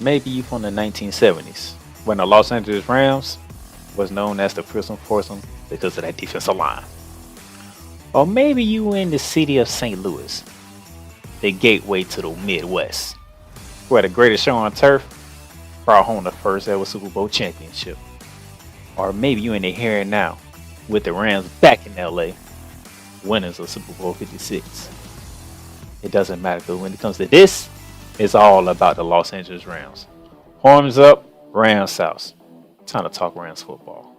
Maybe you from the 1970s, when the Los Angeles Rams was known as the Prison Foursome because of that defensive line. Or maybe you in the city of St. Louis, the gateway to the Midwest, where the greatest show on turf brought home the first ever Super Bowl championship. Or maybe you in the here and now, with the Rams back in LA, winners of Super Bowl 56. It doesn't matter because when it comes to this, it's all about the Los Angeles Rams. Horns up, Rams South. Time to talk Rams football.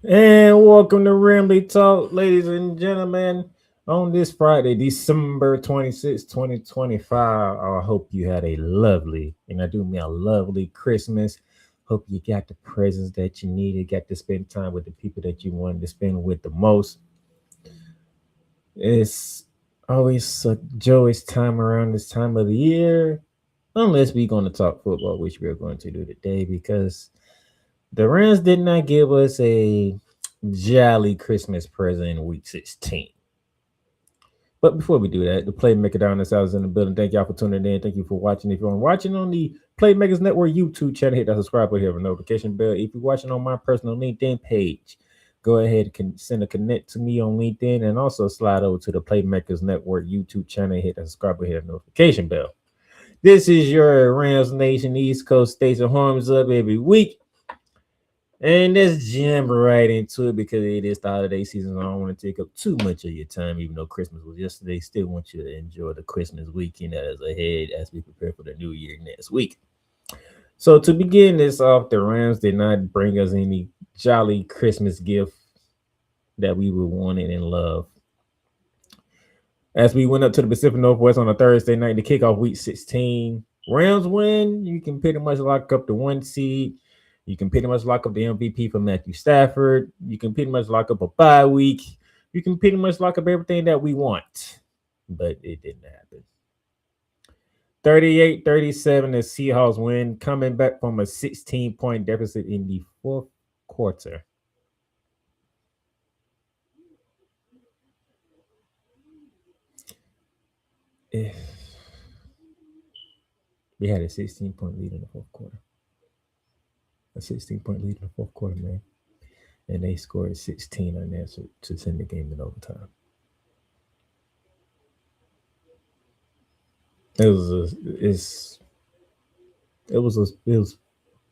And welcome to Ramley Talk, ladies and gentlemen. On this Friday, December 26, 2025, I hope you had a lovely, and I do mean a lovely Christmas. Hope you got the presents that you needed, got to spend time with the people that you wanted to spend with the most. It's always a joyous time around this time of the year, unless we're going to talk football, which we're going to do today, because the Rams did not give us a jolly Christmas present in week 16. But before we do that, the Playmaker down this house is in the building. Thank y'all for tuning in. Thank you for watching. If you're watching on the Playmakers Network YouTube channel, hit that subscribe button, hit the notification bell. If you're watching on my personal LinkedIn page, go ahead and send a connect to me on LinkedIn and also slide over to the Playmakers Network YouTube channel, hit that subscribe button, hit the notification bell. This is your Rams Nation East Coast Station Horns Up every week. And let's jump right into it because it is the holiday season. I don't want to take up too much of your time, even though Christmas was yesterday. Still want you to enjoy the Christmas weekend that is ahead as we prepare for the new year next week. So to begin this off, the Rams did not bring us any jolly Christmas gift that we would want and love. As we went up to the Pacific Northwest on a Thursday night to kick off week 16, Rams win. You can pretty much lock up the one seed. You can pretty much lock up the MVP for Matthew Stafford. You can pretty much lock up a bye week. You can pretty much lock up everything that we want. But it didn't happen. 38-37, the Seahawks win, coming back from a 16-point deficit in the fourth quarter. We had a 16-point lead in the fourth quarter. A 16-point lead in the fourth quarter, man. And they scored 16 unanswered to send the game in overtime. It was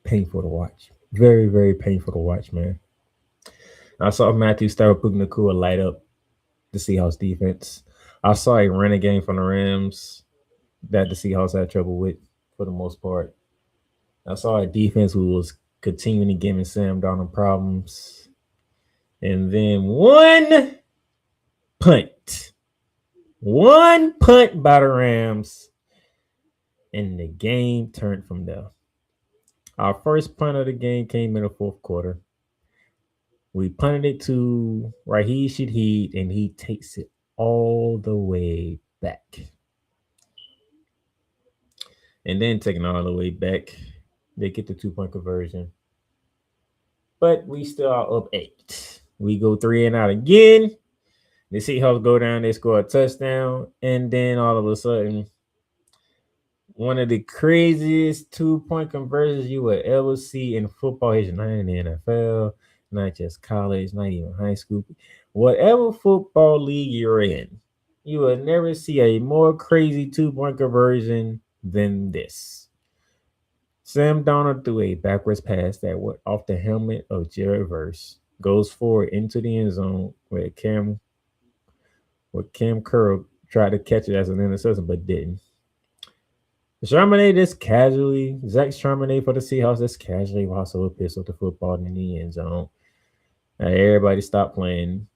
painful to watch. Very, very painful to watch, man. I saw Matthew Stafford putting the cool light up the Seahawks defense. I saw a running game from the Rams that the Seahawks had trouble with for the most part. I saw a defense who was continuing to give Sam Darnold problems. And then one punt by the Rams, and the game turned from there. Our first punt of the game came in the fourth quarter. We punted it to Raheem Shaheed, and he takes it all the way back. And then taking all the way back, they get the 2-point conversion. But we still are up 8. We go 3 and out again. The Seahawks go down, they score a touchdown, and then all of a sudden, one of the craziest 2-point conversions you will ever see in football history, not in the NFL, not just college, not even high school. Whatever football league you're in, you will never see a more crazy 2-point conversion than this. Sam Darnold threw a backwards pass that went off the helmet of Jared Verse, goes forward into the end zone where Cam Curl tried to catch it as an interception but didn't. Charbonnet just casually, Zach Charbonnet for the Seahawks just casually also a pistol the football in the end zone. Everybody stopped playing.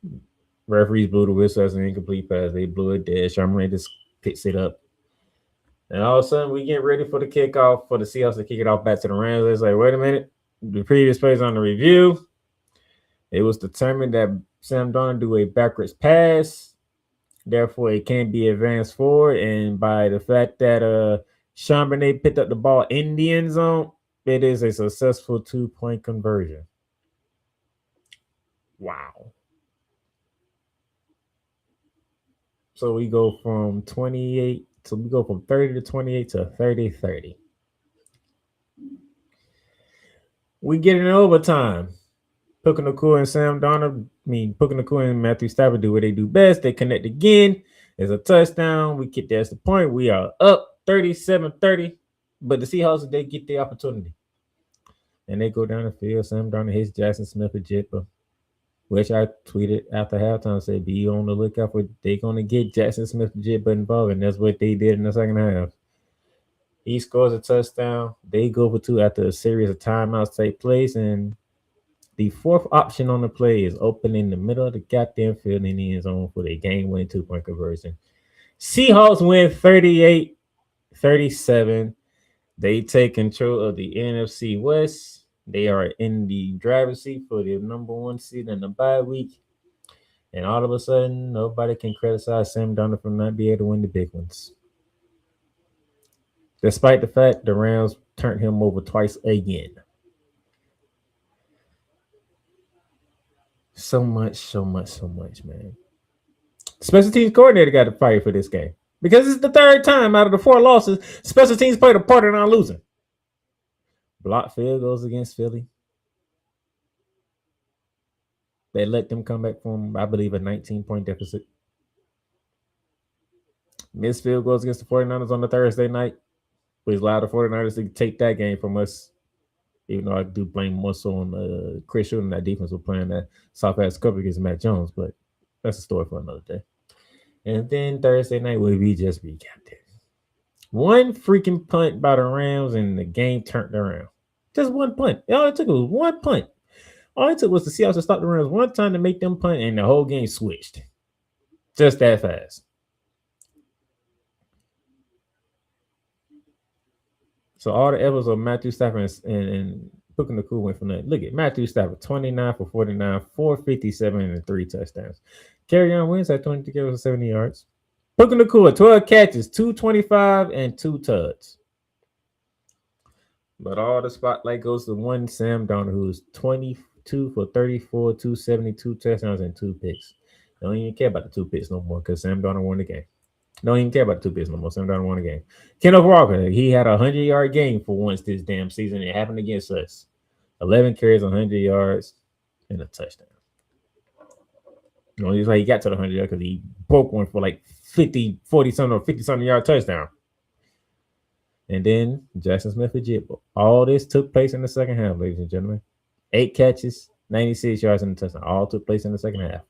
Referees blew the whistle as an incomplete pass. They blew it dead. Charbonnet just picks it up. And all of a sudden, we get ready for the kickoff for the Seahawks to kick it off back to the Rams. It's like, wait a minute. The previous plays on the review. It was determined that Sam Darnold do a backwards pass. Therefore, it can't be advanced forward. And by the fact that Charbonnet picked up the ball in the end zone, it is a successful 2-point conversion. Wow. So we go from 28 So we go from 30 to 28 to 30-30. We get in overtime. Puka Nakua and Sam Donald, Puka Nakua and Matthew Stafford do what they do best. They connect again. There's a touchdown. We get that's the point. We are up 37-30. But the Seahawks, they get the opportunity. And they go down the field. Sam Donald hits Jackson Smith a jipper, which I tweeted after halftime, said, be on the lookout for they going to get Jackson Smith a jipper involved. And that's what they did in the second half. He scores a touchdown. They go for two after a series of timeouts take place. And the fourth option on the play is open in the middle of the goddamn field in the end zone for the game-winning two-point conversion. Seahawks win 38-37. They take control of the NFC West. They are in the driver's seat for the number one seed in the bye week. And all of a sudden, nobody can criticize Sam Darnold for not being able to win the big ones. Despite the fact the Rams turned him over twice again. So much, man. Special teams coordinator got to fight for this game because it's the third time out of the four losses special teams played a part in our losing. Block field goes against Philly. They let them come back from, I believe, a 19-point deficit. Missed field goes against the 49ers on the Thursday night. We allowed the 49ers to take that game from us. Even though I do blame more so on Chris Shooter and that defense for playing that soft-ass cover against Matt Jones, but that's a story for another day. And then Thursday night, we just recapped it. One freaking punt by the Rams, and the game turned around. Just one punt. All it took was one punt. All it took was the Seahawks to stop the Rams one time to make them punt, and the whole game switched. Just that fast. So all the efforts of Matthew Stafford and Puka Nakua went from that. Look at Matthew Stafford, 29 for 49, 457, and 3 touchdowns. Kerryon Williams had 23 carries for 70 yards. Puka Nakua, 12 catches, 225, and 2 tuds. But all the spotlight goes to one Sam Darnold, who's 22 for 34, 272 touchdowns, and 2 picks. Don't even care about the 2 picks no more because Sam Darnold won the game. Don't even care about the 2 picks no more. Sam Darnold won the game. Kenneth Walker, he had a 100-yard game for once this damn season. It happened against us. 11 carries, 100 yards, and a touchdown. You know, he's like he got to the 100 yards because he broke one for like 50, 40-something or 50-something yard touchdown. And then Jackson Smith and Jibbo. All this took place in the second half, ladies and gentlemen. 8 catches, 96 yards, and a touchdown. All took place in the second half.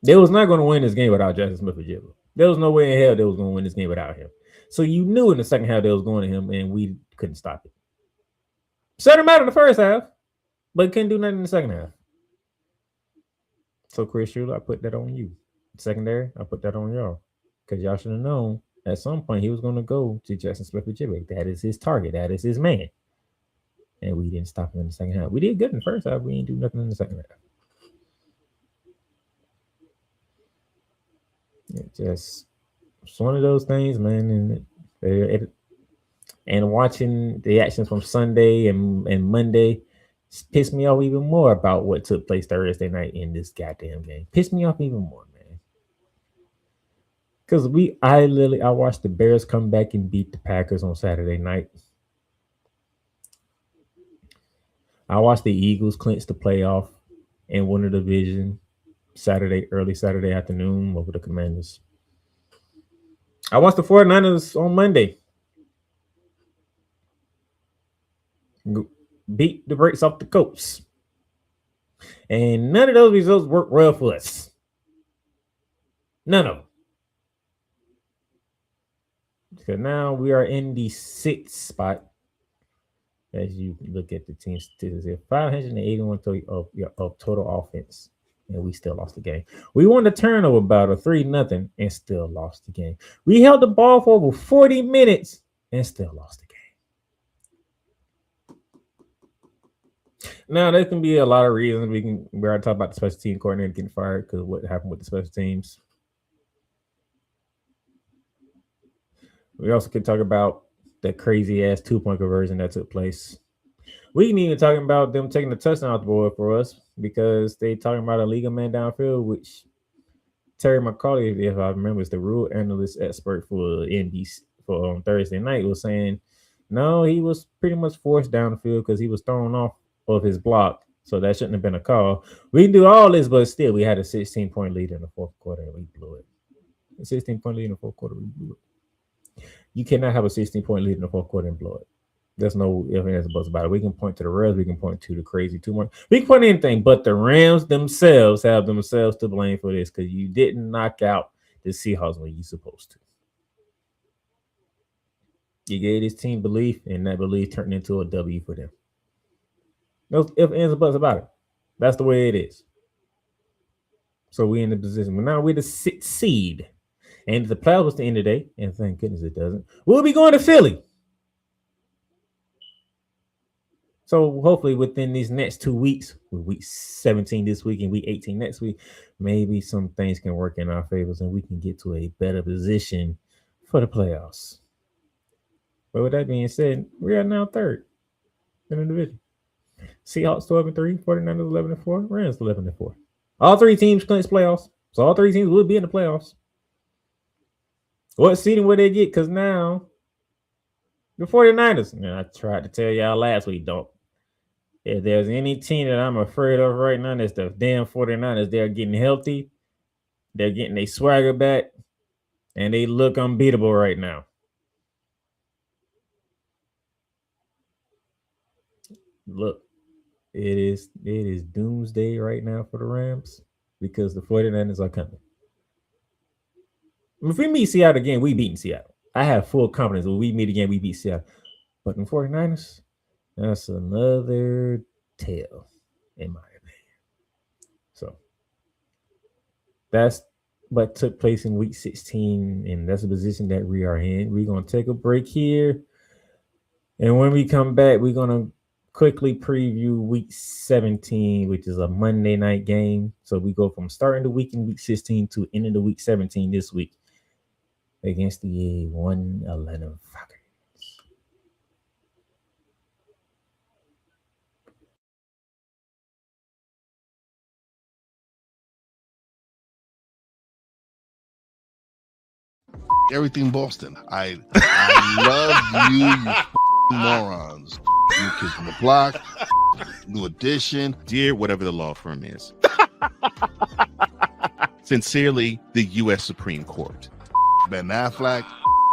They was not going to win this game without Jackson Smith and Jibbo. There was no way in hell they was going to win this game without him. So you knew in the second half they was going to him, and we couldn't stop it. Shut him out in the first half, but couldn't do nothing in the second half. So Chris Shula, I put that on you. Secondary, I put that on y'all. Because y'all should have known at some point he was going to go to Jackson Smith and Jibbo. That is his target. That is his man. And we didn't stop him in the second half. We did good in the first half. We didn't do nothing in the second half. It's one of those things, man. And watching the actions from Sunday and Monday pissed me off even more about what took place Thursday night in this goddamn game. Pissed me off even more, man. Because I watched the Bears come back and beat the Packers on Saturday night. I watched the Eagles clinch the playoff and win the division early Saturday afternoon over the Commanders. I watched the 49ers on Monday beat the brakes off the Colts. And none of those results worked well for us. None of them. Because now we are in the 6th spot. As you look at the team statistics, 581 of total offense. And we still lost the game. We won the turnover battle 3-0 and still lost the game. We held the ball for over 40 minutes and still lost the game. Now, there can be a lot of reasons. We already talked about the special team coordinator getting fired because what happened with the special teams. We also could talk about the crazy-ass 2-point conversion that took place. We can even talk about them taking the touchdown off the board for us because they talking about a legal man downfield, which Terry McCauley, if I remember, is the rule analyst expert for NBC for on Thursday night, was saying no, he was pretty much forced down the field because he was thrown off of his block. So that shouldn't have been a call. We can do all this, but still, we had a 16-point lead in the fourth quarter and we blew it. A 16-point lead in the fourth quarter, we blew it. You cannot have a 16-point lead in the fourth quarter and blow it. There's no ifs, ands, or buts about it. We can point to the Reds. We can point to the crazy 2-1. We can point to anything, but the Rams themselves have themselves to blame for this because you didn't knock out the Seahawks when you're supposed to. You gave this team belief, and that belief turned into a W for them. No ifs, ands, or buts about it. That's the way it is. So we in the position. But now we're the 6th seed. And if the playoffs was to end today, and thank goodness it doesn't, we'll be going to Philly. So hopefully within these next 2 weeks, week 17 this week and week 18 next week, maybe some things can work in our favors and we can get to a better position for the playoffs. But with that being said, we are now 3rd in the division. Seahawks 12-3, 49ers 11-4, Rams 11-4. All 3 teams clinch playoffs. So all 3 teams will be in the playoffs. What seeding will they get? Because now the 49ers, and I tried to tell y'all last week, don't. If there's any team that I'm afraid of right now, it's the damn 49ers. They're getting healthy. They're getting their swagger back. And they look unbeatable right now. Look, it is doomsday right now for the Rams because the 49ers are coming. If we meet Seattle again, we beat Seattle. I have full confidence when we meet again, we beat Seattle. But the 49ers, that's another tale, in my opinion. So that's what took place in week 16, and that's the position that we are in. We're going to take a break here. And when we come back, we're going to quickly preview week 17, which is a Monday night game. So we go from starting the week in week 16 to ending the week 17 this week against the 1 Atlanta Falcons. Everything Boston. I love you morons. New Kids on the Block, New Edition, Dear whatever the law firm is. Sincerely, the U.S. Supreme Court. Ben Affleck,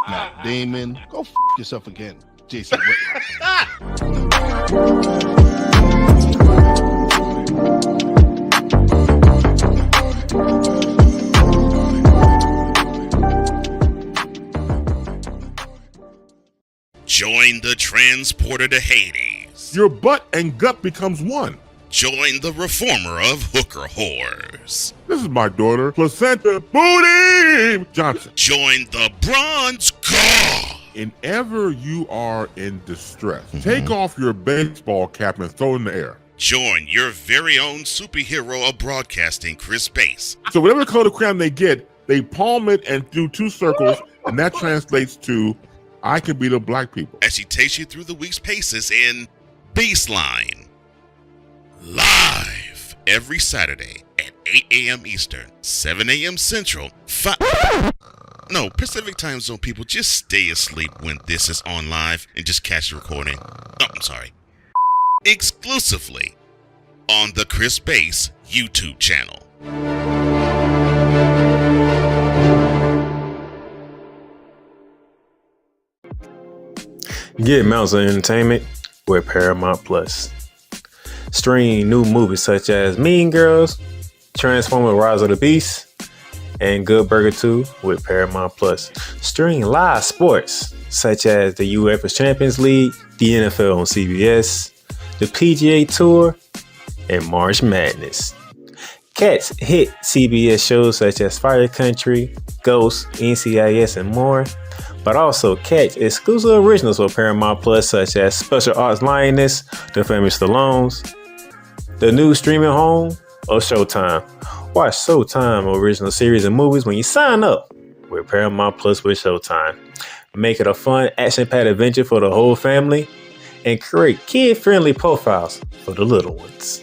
Matt Damon. Go yourself again, Jason Whitlock. Join the transporter to Hades. Your butt and gut becomes one. Join the reformer of hooker whores. This is my daughter, Placenta Booty Johnson. Join the bronze god. And ever you are in distress, take off your baseball cap and throw it in the air. Join your very own superhero of broadcasting, Chris Bass. So whatever color crayon they get, they palm it and do 2 circles, and that translates to I can beat up black people. As he takes you through the week's paces in Baseline. Live every Saturday at 8 a.m. Eastern, 7 a.m. Central, Pacific time zone people, just stay asleep when this is on live and just catch the recording. Oh, I'm sorry. Exclusively on the Chris Bass YouTube channel. Get Mounts of Entertainment with Paramount Plus. Stream new movies such as Mean Girls, Transformers Rise of the Beast, and Good Burger 2 with Paramount Plus. Stream live sports such as the UEFA Champions League, the NFL on CBS, the PGA Tour, and March Madness. Catch hit CBS shows such as Fire Country, Ghost, NCIS, and more. But also catch exclusive originals for Paramount Plus such as Special Ops Lioness, The Famous Stallones, the new streaming home, or Showtime. Watch Showtime original series and movies when you sign up with Paramount Plus with Showtime. Make it a fun, action-packed adventure for the whole family and create kid-friendly profiles for the little ones.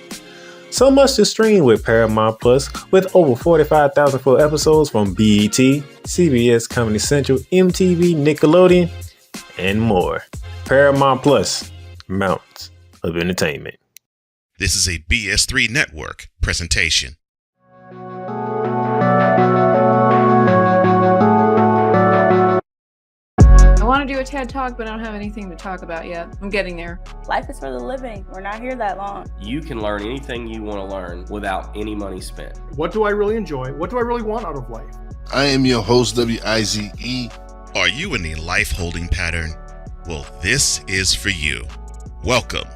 So much to stream with Paramount Plus, with over 45,000 full episodes from BET, CBS, Comedy Central, MTV, Nickelodeon, and more. Paramount Plus, mountains of entertainment. This is a BS3 Network presentation. I want to do a TED Talk, but I don't have anything to talk about yet. I'm getting there. Life is for the living. We're not here that long. You can learn anything you want to learn without any money spent. What do I really enjoy? What do I really want out of life? I am your host, WIZE. Are you in a life holding pattern? Well, this is for you. Welcome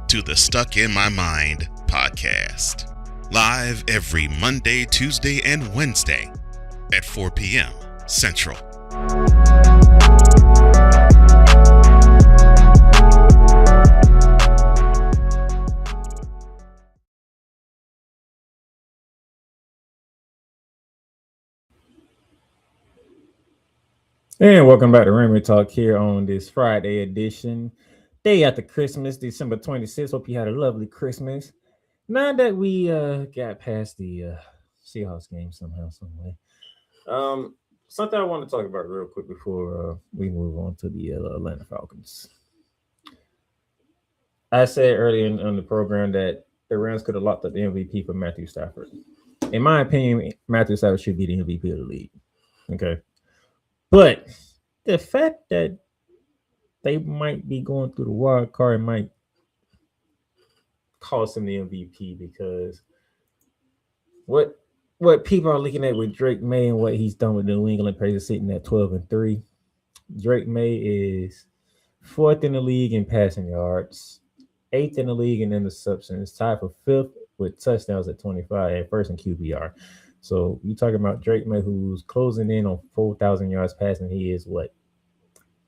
to the Stuck in My Mind podcast. Live every Monday, Tuesday, and Wednesday at 4 p.m. Central. And welcome back to Raymond Talk here on this Friday edition, day after Christmas, December 26th. Hope you had a lovely Christmas. Now that we got past the Seahawks game somehow, some way. Something I want to talk about real quick before we move on to the Atlanta Falcons. I said earlier on the program that the Rams could have locked up the MVP for Matthew Stafford. In my opinion, Matthew Stafford should be the MVP of the league. Okay. But the fact that they might be going through the wild card might cost him the MVP, because what people are looking at with Drake May and what he's done with the New England Patriots, sitting at 12-3. Drake May is 4th in the league in passing yards, 8th in the league in interceptions, tied for 5th with touchdowns at 25, and 1st in QBR. So you're talking about Drake May, who's closing in on 4,000 yards passing. He is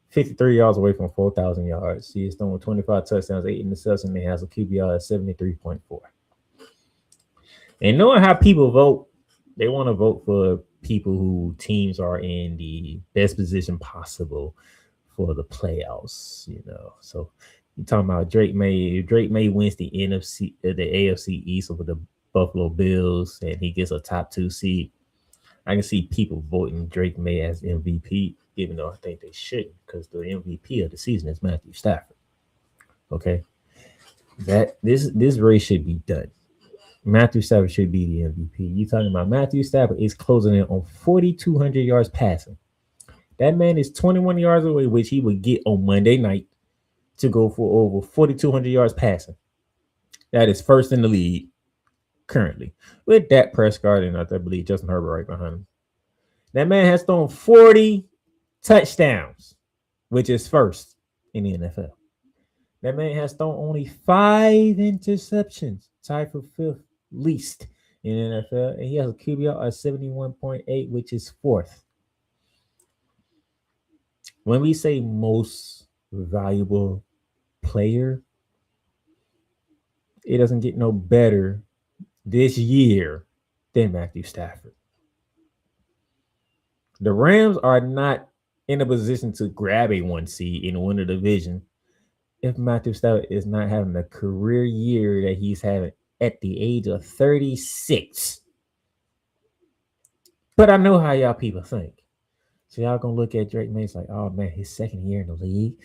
53 yards away from 4,000 yards. He is throwing 25 touchdowns, 8 interceptions, and he has a QBR at 73.4. And knowing how people vote, they want to vote for people who teams are in the best position possible for the playoffs, So you're talking about Drake May. If Drake May wins the AFC East over the Buffalo Bills and he gets a top 2 seed, I can see people voting Drake May as MVP, even though I think they shouldn't, because the MVP of the season is Matthew Stafford. Okay, that this race should be done. Matthew Stafford should be the MVP. You talking about Matthew Stafford is closing in on 4,200 yards passing. That man is 21 yards away, which he would get on Monday night, to go for over 4,200 yards passing. That is 1st in the league currently, with Dak Prescott and I believe Justin Herbert right behind him. That man has thrown 40 touchdowns, which is 1st in the NFL. That man has thrown only 5 interceptions, tied for 5th least in the NFL, and he has a QBR of 71.8, which is 4th. When we say most valuable player, it doesn't get no better this year than Matthew Stafford. The Rams are not in a position to grab a 1 seed and win the division if Matthew Stafford is not having the career year that he's having at the age of 36. But I know how y'all people think. So y'all gonna look at Drake May like, oh man, his 2nd year in the league.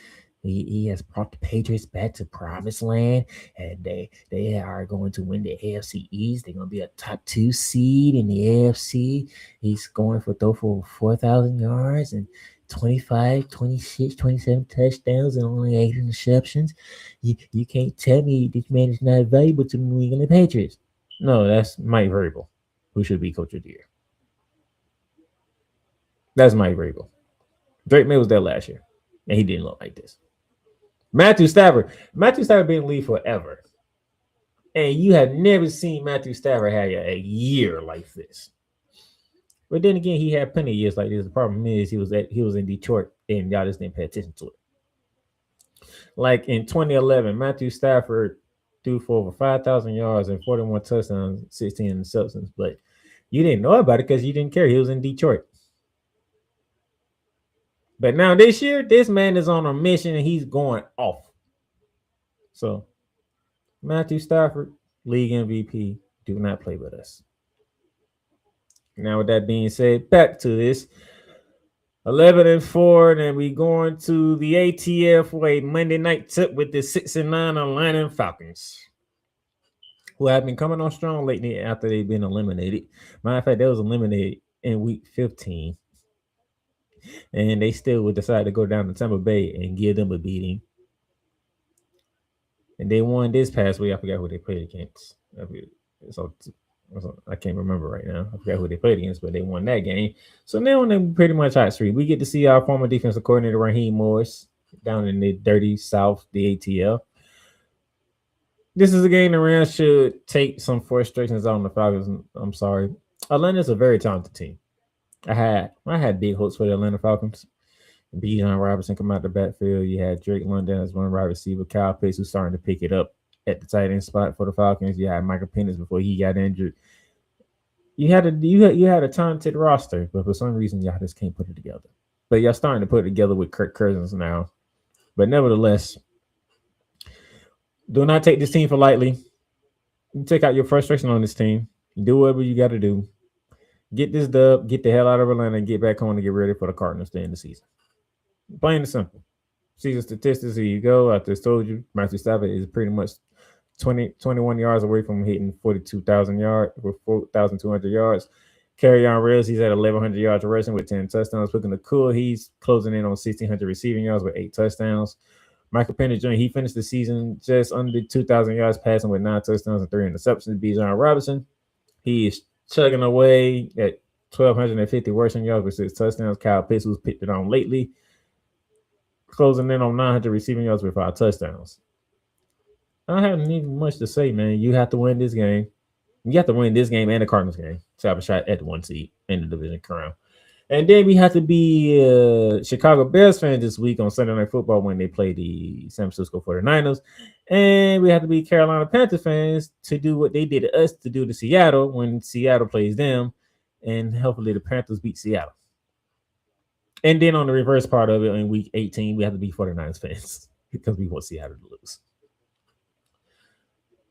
He has brought the Patriots back to promised land, and they are going to win the AFC East. They're going to be a top 2 seed in the AFC. He's going for 4,000 yards and 25, 26, 27 touchdowns and only 8 interceptions. You can't tell me this man is not valuable to the New England Patriots. No, that's Mike Vrabel, who should be coach of the year. That's Mike Vrabel. Drake May was there last year, and he didn't look like this. Matthew Stafford been in the league forever. And you have never seen Matthew Stafford have a year like this. But then again, he had plenty of years like this. The problem is he was in Detroit and y'all just didn't pay attention to it. Like in 2011, Matthew Stafford threw for over 5,000 yards and 41 touchdowns, 16 interceptions. But you didn't know about it because you didn't care. He was in Detroit. But now this year, this man is on a mission and he's going off. So Matthew Stafford, league MVP, do not play with us. Now, with that being said, back to this. 11-4, and then we going to the ATL for a Monday night tip with the 6-9 Atlanta Falcons, who have been coming on strong lately after they've been eliminated. Matter of fact, they was eliminated in week 15, and they still would decide to go down to Tampa Bay and give them a beating. And they won this past week. I forgot who they played against. I can't remember right now. I forgot who they played against, but they won that game. So now they're pretty much hot streak. We get to see our former defensive coordinator Raheem Morris down in the dirty South, the ATL. This is a game the Rams should take some frustrations out on the Falcons. I'm sorry. Atlanta's a very talented team. I had big hopes for the Atlanta Falcons. Bijan Robinson come out the backfield. You had Drake London as one wide receiver. Kyle Pitts, who's starting to pick it up at the tight end spot for the Falcons. You had Michael Penix before he got injured. You had a talented roster, but for some reason y'all just can't put it together. But y'all starting to put it together with Kirk Cousins now. But nevertheless, do not take this team for lightly. You take out your frustration on this team. Do whatever you got to do. Get this dub, get the hell out of Atlanta, and get back home to get ready for the Cardinals to end the season. Plain and simple. Season statistics, here you go. I just told you, Matthew Stafford is pretty much 21 yards away from hitting 42,000 yards with 4,200 yards. Kerryon Reynolds, he's at 1,100 yards rushing with 10 touchdowns. Looking to cool, he's closing in on 1,600 receiving yards with 8 touchdowns. Michael Penix Jr., he finished the season just under 2,000 yards passing with 9 touchdowns and 3 interceptions. Bijan Robinson, he is chugging away at 1,250 rushing yards with 6 touchdowns. Kyle Pitts, who's picked it on lately, closing in on 900 receiving yards with 5 touchdowns. I haven't even much to say, man. You have to win this game. You have to win this game and the Cardinals game to have a shot at the 1 seed in the division crown. And then we have to be Chicago Bears fans this week on Sunday Night Football when they play the San Francisco 49ers. And we have to be Carolina Panthers fans to do what they did to us to do to Seattle when Seattle plays them. And hopefully the Panthers beat Seattle. And then on the reverse part of it, in week 18, we have to be 49ers fans because we want Seattle to lose.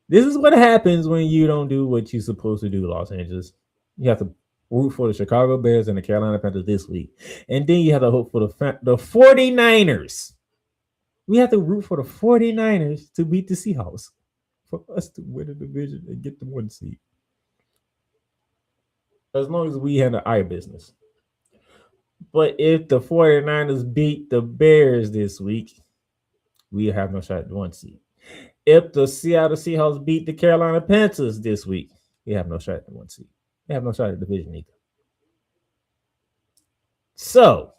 This is what happens when you don't do what you're supposed to do, Los Angeles. You have to root for the Chicago Bears and the Carolina Panthers this week. And then you have to hope for the 49ers. We have to root for the 49ers to beat the Seahawks for us to win the division and get the 1 seed. As long as we handle our business. But if the 49ers beat the Bears this week, we have no shot at the 1 seed. If the Seattle Seahawks beat the Carolina Panthers this week, we have no shot at the 1 seed. We have no shot at the division either. So,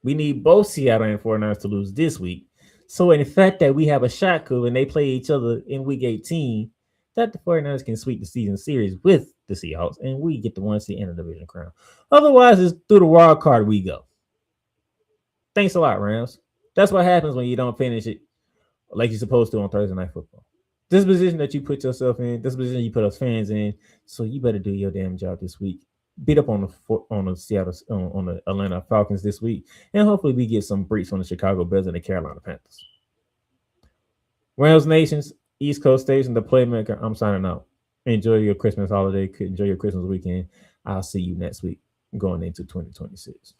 we need both Seattle and 49ers to lose this week. So, in the fact that we have a shot when they play each other in week 18, that the 49ers can sweep the season series with the Seahawks, and we get the 1 seed and the division crown. Otherwise, it's through the wild card we go. Thanks a lot, Rams. That's what happens when you don't finish it like you're supposed to on Thursday Night Football. This position that you put yourself in, this position you put us fans in, so you better do your damn job this week. Beat up on the Atlanta Falcons this week, and hopefully we get some breaks on the Chicago Bears and the Carolina Panthers. Rams Nations, East Coast Station, the Playmaker, I'm signing out. Enjoy your Christmas holiday. Enjoy your Christmas weekend. I'll see you next week going into 2026.